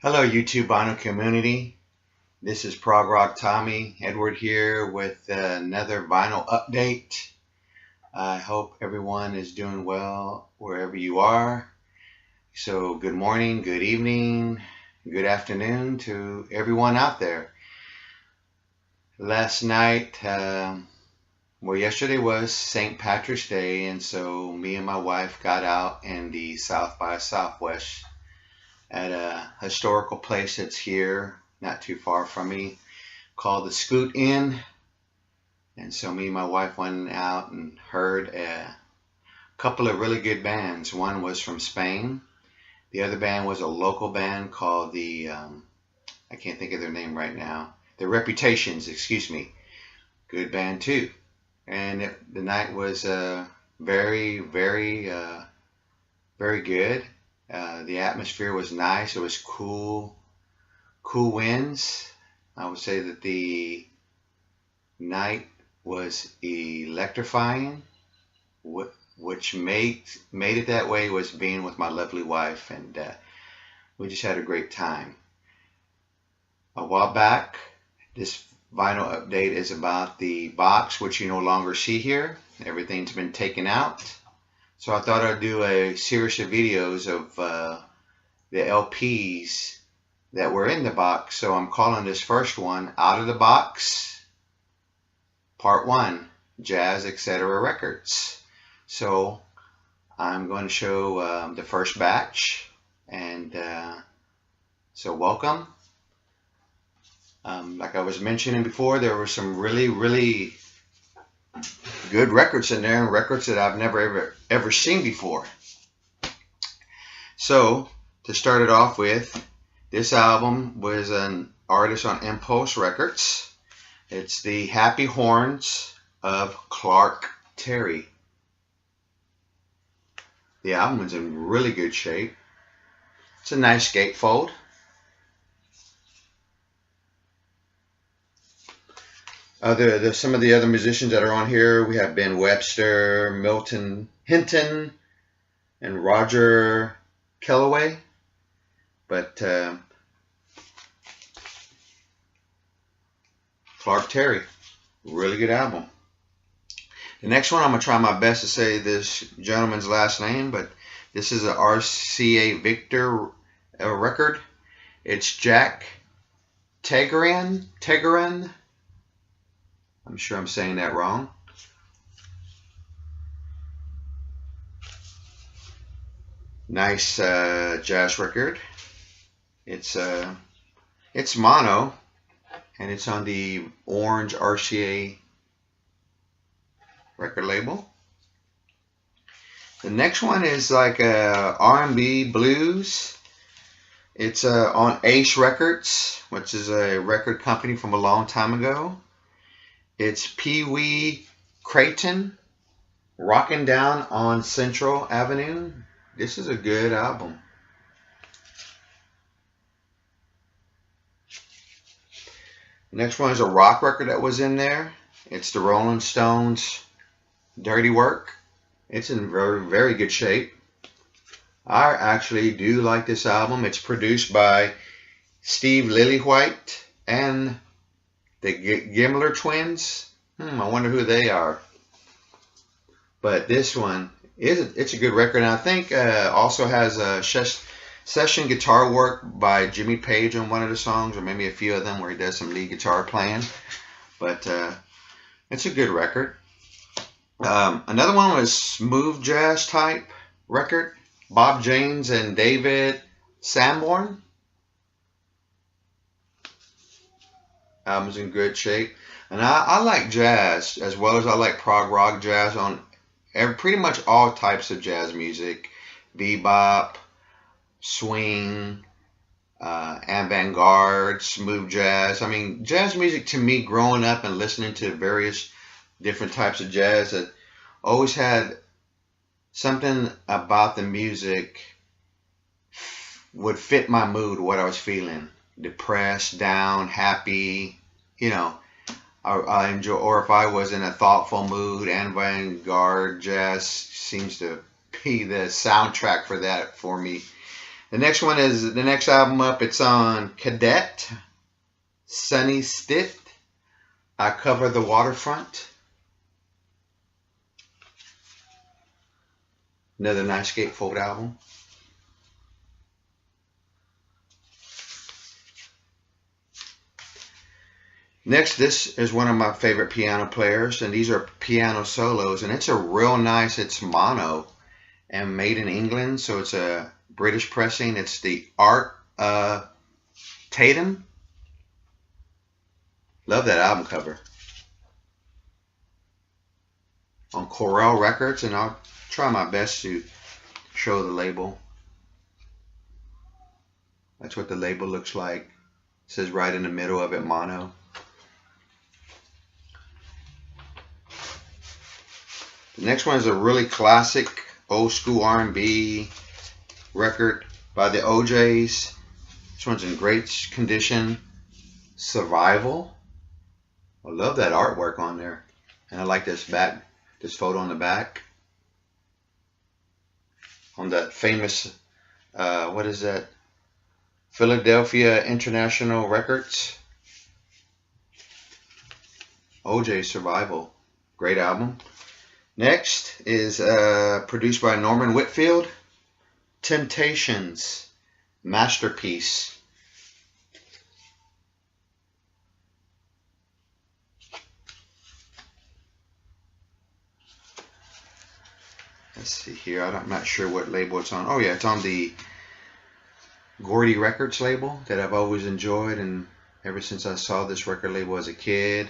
Hello YouTube vinyl community. This is Prog Rock Tommy Edward here with another vinyl update. I hope everyone is doing well wherever you are. So good morning, good evening, good afternoon to everyone out there. Last night, yesterday was St. Patrick's Day, and so me and my wife got out in the South by Southwest at a historical place that's here, not too far from me, called the Scoot Inn. And so me and my wife went out and heard a couple of really good bands. One was from Spain. The other band was a local band called the, I can't think of their name right now. The Reputations, excuse me. Good band too. And the night was very good. The atmosphere was nice. It was cool winds. I would say that the night was electrifying. Which made it that way was being with my lovely wife, and we just had a great time. A while back, this vinyl update is about the box, which you no longer see here. Everything's been taken out. So I thought I'd do a series of videos of the LPs that were in the box. So I'm calling this first one Out of the Box, Part 1, Jazz Etc. Records. So I'm going to show the first batch, and so welcome. Like I was mentioning before, there were some really good records in there, and records that I've never ever seen before. So to start it off with, this album was an artist on Impulse Records. It's the Happy Horns of Clark Terry. The album is in really good shape. It's a nice gatefold. Some of the other musicians that are on here, we have Ben Webster, Milton Hinton, and Roger Kellaway. But Clark Terry, really good album. The next one, I'm going to try my best to say this gentleman's last name, but this is a RCA Victor record. It's Jack Tegeran. I'm sure I'm saying that wrong. Nice jazz record. It's mono, and it's on the orange RCA record label. The next one is like a R&B blues. It's on Ace Records, which is a record company from a long time ago. It's Pee Wee Creighton, Rockin' Down on Central Avenue. This is a good album. The next one is a rock record that was in there. It's the Rolling Stones' Dirty Work. It's in very good shape. I actually do like this album. It's produced by Steve Lillywhite and the Gimler twins. I wonder who they are. But this one it's a good record, and I think also has a session guitar work by Jimmy Page on one of the songs, or maybe a few of them where he does some lead guitar playing. But it's a good record. Another one was smooth jazz type record, Bob James and David Sanborn. Album's in good shape, and I like jazz as well as I like prog rock jazz on pretty much all types of jazz music, bebop, swing, avant-garde, smooth jazz. I mean, jazz music to me, growing up and listening to various different types of jazz, that always had something about the music would fit my mood, what I was feeling. Depressed, down, happy, you know, I enjoy, or if I was in a thoughtful mood, avant-garde jazz seems to be the soundtrack for that for me. The next one is the next album up. It's on Cadet, Sunny Stitt, I Cover the Waterfront. Another nice gatefold album. Next, this is one of my favorite piano players, and these are piano solos, and it's a real nice, it's mono and made in England, so it's a British pressing. It's the Art Tatum. Love that album cover. On Corel Records, and I'll try my best to show the label. That's what the label looks like. It says right in the middle of it, mono. The next one is a really classic old school R&B record by the Ojays. This one's in great condition. Survival. I love that artwork on there. And I like this photo on the back. On that famous, what is that? Philadelphia International Records. Ojays Survival. Great album. Next is produced by Norman Whitfield, Temptations, Masterpiece. Let's see here, I'm not sure what label it's on. Oh yeah, it's on the Gordy Records label that I've always enjoyed, and ever since I saw this record label as a kid.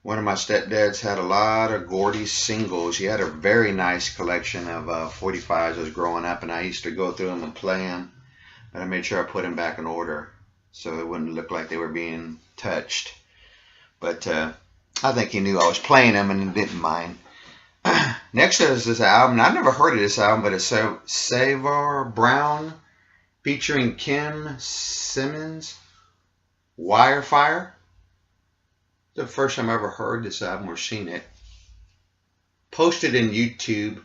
One of my stepdads had a lot of Gordy singles. He had a very nice collection of 45s as I was growing up, and I used to go through them and play them. But I made sure I put them back in order so it wouldn't look like they were being touched. But I think he knew I was playing them and he didn't mind. Next is this album. I've never heard of this album, but it's Savor Brown featuring Kim Simmons, Wirefire. The first time I ever heard this album or seen it. Posted in YouTube.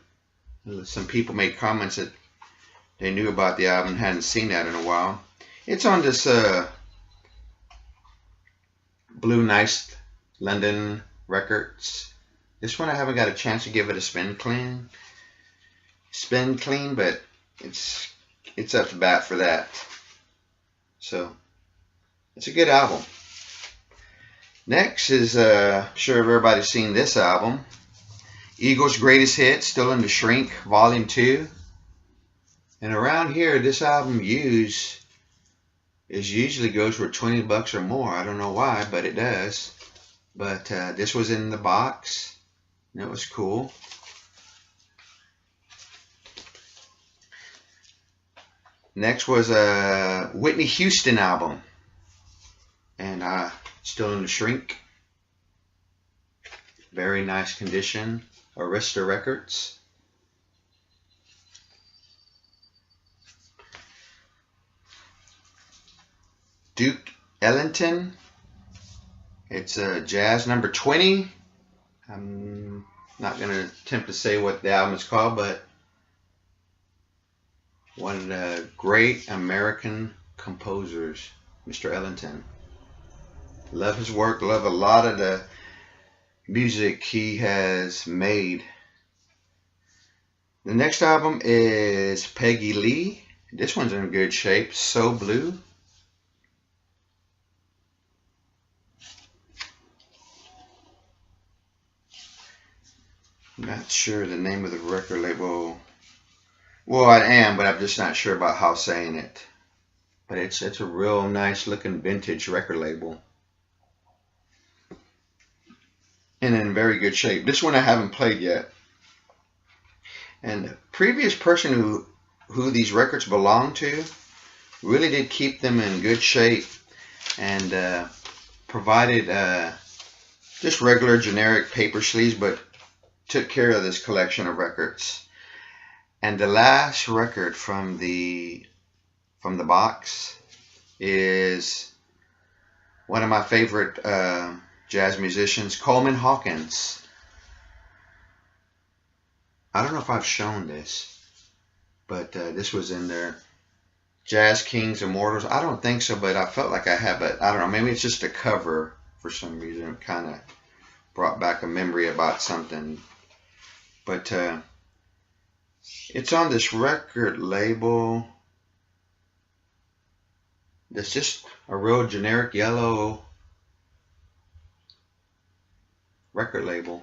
Some people made comments that they knew about the album and hadn't seen that in a while. It's on this Blue Nice London Records. This one I haven't got a chance to give it a spin clean, but it's up to bat for that. So it's a good album. Next is, I'm sure everybody's seen this album, Eagles' Greatest Hits, still in the Shrink, Volume 2. And around here, this album usually goes for $20 or more. I don't know why, but it does. But this was in the box, and it was cool. Next was a Whitney Houston album, and still in the Shrink. Very nice condition. Arista Records. Duke Ellington. It's Jazz number 20. I'm not going to attempt to say what the album is called, but one of the great American composers, Mr. Ellington. Love his work, love a lot of the music he has made. The next album is Peggy Lee. This one's in good shape. So Blue. I'm not sure the name of the record label. Well, I am, but I'm just not sure about how saying it. But it's a real nice looking vintage record label. And in very good shape. This one I haven't played yet. And the previous person who these records belonged to really did keep them in good shape and provided just regular generic paper sleeves, but took care of this collection of records. And the last record from the box is one of my favorite jazz musicians, Coleman Hawkins. I don't know if I've shown this. But this was in their Jazz Kings Immortals. I don't think so, but I felt like I had, but I don't know. Maybe it's just a cover for some reason. It kind of brought back a memory about something. But it's on this record label. It's just a real generic yellow record label.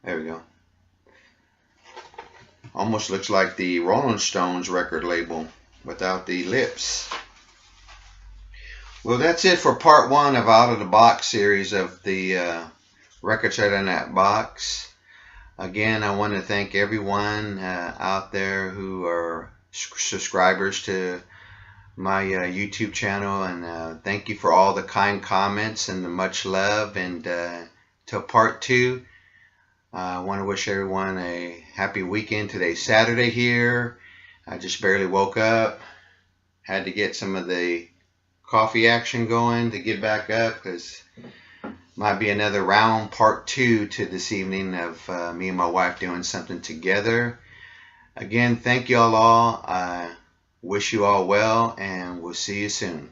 There we go. Almost looks like the Rolling Stones record label without the lips. Well, that's it for part 1 of Out of the Box series of the records that are in that box. Again, I want to thank everyone out there who are subscribers to my YouTube channel, and thank you for all the kind comments and the much love. And till part 2, I want to wish everyone a happy weekend. Today's Saturday here. I just barely woke up. Had to get some of the coffee action going to get back up, because might be another round part 2 to this evening of me and my wife doing something together. Again, thank you all. I wish you all well, and we'll see you soon.